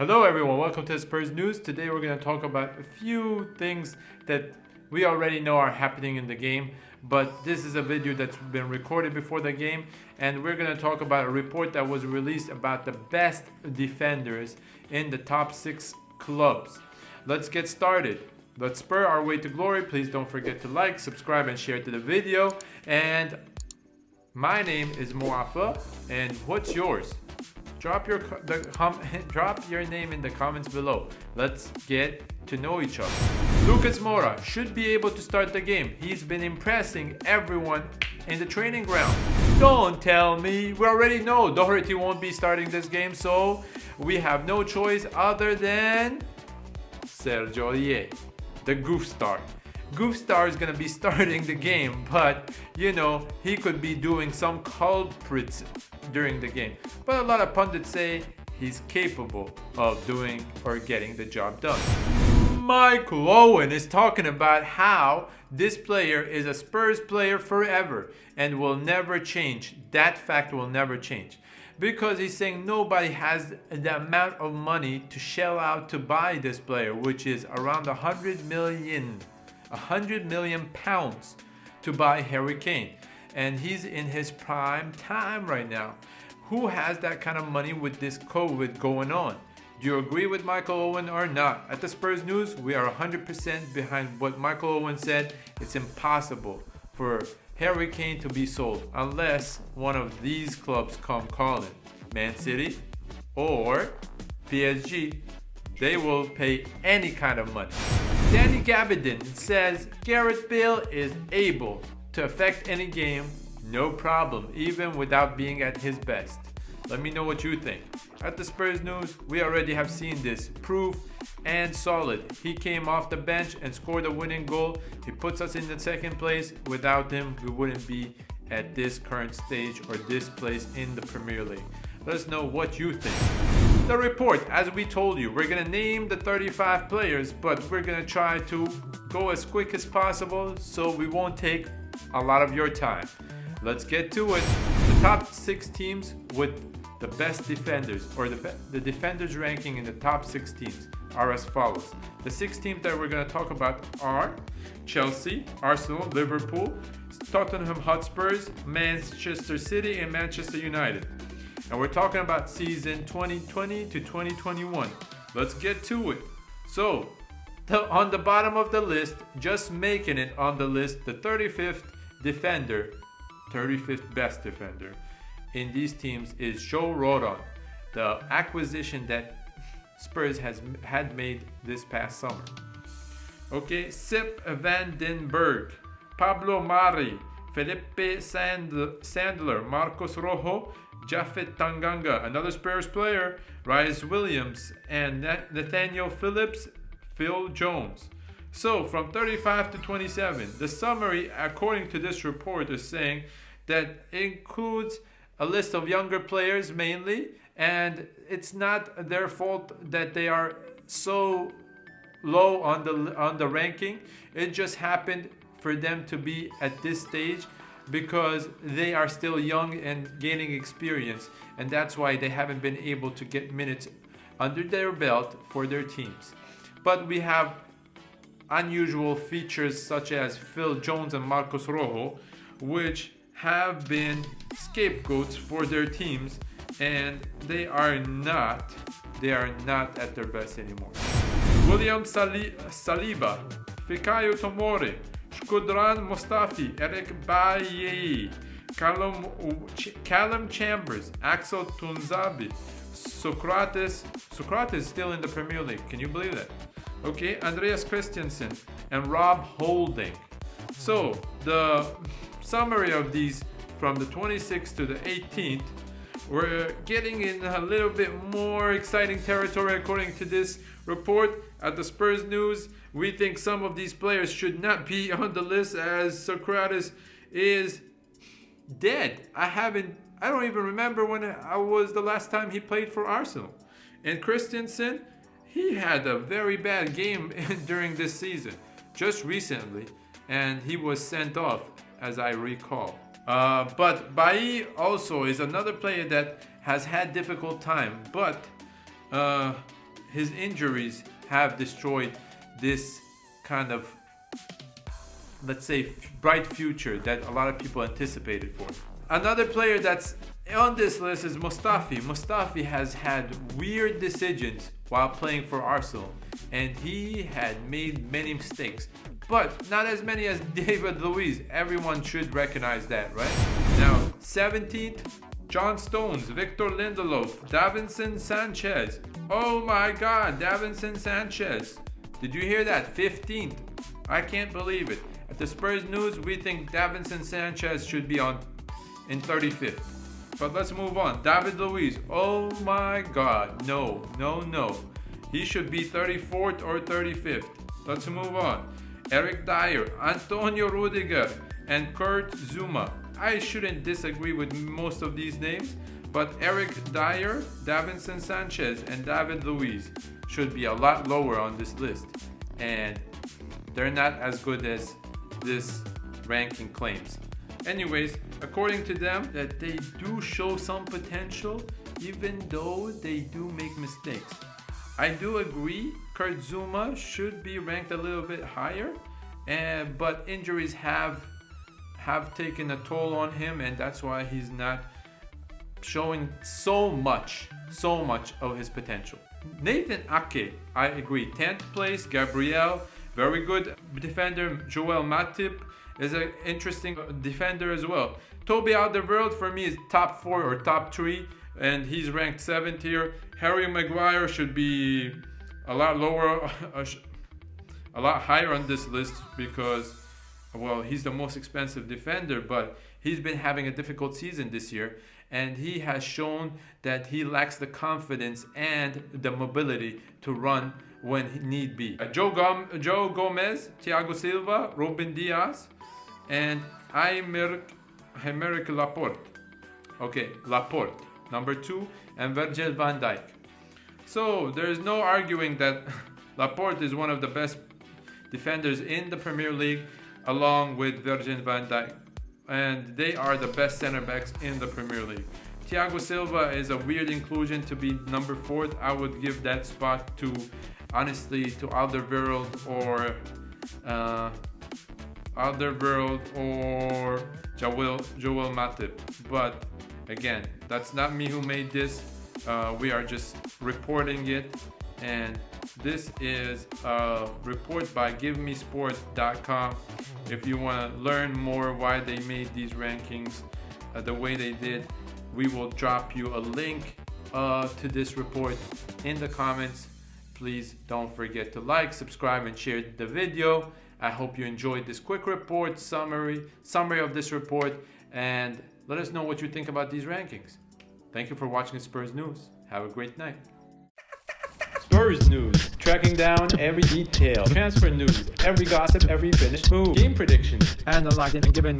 Hello everyone, welcome to Spurs News. Today we're going to talk about a few things that we already know are happening in the game, but this is a video that's been recorded before the game, and we're going to talk about a report that was released about the best defenders in the top 6 clubs. Let's get started. Let's spur our way to glory. Please don't forget to like, subscribe, and share to the video. And my name is Moafa, and what's yours? Drop your name in the comments below. Let's get to know each other. Lucas Moura should be able to start the game. He's been impressing everyone in the training ground. Don't tell me. We already know Doherty won't be starting this game, so we have no choice other than Sergio Aurier, the goof star. Goof Star is going to be starting the game, but you know, he could be doing some culprits during the game. But a lot of pundits say he's capable of doing or getting the job done. Michael Owen is talking about how this player is a Spurs player forever and will never change. That fact will never change. Because he's saying nobody has the amount of money to shell out to buy this player, which is around 100 million pounds to buy Harry Kane, and he's in his prime time right now. Who has that kind of money with this COVID going on? Do you agree with Michael Owen or not? At the Spurs News, we are 100% behind what Michael Owen said. It's impossible for Harry Kane to be sold unless one of these clubs come calling. Man City or PSG. They will pay any kind of money. Danny Gabardine says Gareth Bale is able to affect any game, no problem, even without being at his best. Let me know what you think. At the Spurs News, we already have seen this proof and solid. He came off the bench and scored a winning goal. He puts us in the second place. Without him, we wouldn't be at this current stage or this place in the Premier League. Let us know what you think. The report, as we told you, we're going to name the 35 players, but we're going to try to go as quick as possible so we won't take a lot of your time. Let's get to it. The top 6 teams with the best defenders, or the defenders ranking in the top 6 teams, are as follows. The 6 teams that we're going to talk about are Chelsea, Arsenal, Liverpool, Tottenham Hotspurs, Manchester City, and Manchester United. And we're talking about season 2020 to 2021. Let's get to it. So, on the bottom of the list, just making it on the list, the 35th best defender in these teams is Joe Rodon, the acquisition that Spurs had made this past summer. Okay, Sepp van den Berg, Pablo Mari, Felipe Sandler, Marcos Rojo, Japhet Tanganga, another Spurs player, Rhys Williams, and Nathaniel Phillips, Phil Jones. So from 35 to 27, the summary, according to this report, is saying that it includes a list of younger players mainly, and it's not their fault that they are so low on the ranking. It just happened for them to be at this stage because they are still young and gaining experience, and that's why they haven't been able to get minutes under their belt for their teams. But we have unusual features such as Phil Jones and Marcos Rojo, which have been scapegoats for their teams, and they are not at their best anymore. William Saliba, Fikayo Tomori, Shkodran Mustafi, Eric Bailly, Callum Chambers, Axel Tunzabi, Socrates is still in the Premier League. Can you believe that? Okay, Andreas Christensen and Rob Holding. So the summary of these from the 26th to the 18th, we're getting in a little bit more exciting territory according to this report. At the Spurs News, we think some of these players should not be on the list as Socrates is dead. I don't even remember when I was the last time he played for Arsenal. And Christensen, he had a very bad game during this season, just recently, and he was sent off, as I recall. But Bailly also is another player that has had difficult time, but his injuries have destroyed this kind of, let's say, bright future that a lot of people anticipated for. Another player that's on this list is Mustafi. Mustafi has had weird decisions while playing for Arsenal, and he had made many mistakes, but not as many as David Luiz. Everyone should recognize that, right? Now, 17th, John Stones, Victor Lindelof, Davinson Sanchez. Oh my God, Davinson Sanchez. Did you hear that? 15th. I can't believe it. At the Spurs News, we think Davinson Sanchez should be in 35th. But let's move on. David Luiz. Oh my God. No. He should be 34th or 35th. Let's move on. Eric Dyer, Antonio Rudiger, and Kurt Zuma. I shouldn't disagree with most of these names, but Eric Dyer, Davinson Sanchez, and David Luiz should be a lot lower on this list. And they're not as good as this ranking claims. Anyways, according to them, that they do show some potential, even though they do make mistakes. I do agree, Kurt Zuma should be ranked a little bit higher, but injuries have taken a toll on him, and that's why he's not showing so much of his potential. Nathan Ake, I agree, 10th place. Gabriel, very good defender. Joel Matip is an interesting defender as well. Toby Alderweireld for me is top 4 or top 3, and he's ranked 7th here. Harry Maguire should be a lot lower, a lot higher on this list because, well, he's the most expensive defender, but he's been having a difficult season this year, and he has shown that he lacks the confidence and the mobility to run when need be. Joe Gomez, Thiago Silva, Ruben Diaz, and Aymeric Laporte. Okay, Laporte, number 2, and Virgil van Dijk. So there's no arguing that Laporte is one of the best defenders in the Premier League, along with Virgil van Dijk, and they are the best center backs in the Premier League. Thiago Silva is a weird inclusion to be number 4th. I would give that spot to, honestly, to Alderweireld or Joel Matip. But again, that's not me who made this. We are just reporting it, and this is a report by GiveMeSport.com. If you want to learn more why they made these rankings the way they did, we will drop you a link to this report in the comments. Please don't forget to like, subscribe, and share the video. I hope you enjoyed this quick report summary of this report, and let us know what you think about these rankings. Thank you for watching Spurs News. Have a great night. Spurs News, tracking down every detail. Transfer news, every gossip, every finished move. Game predictions, analyzing and giving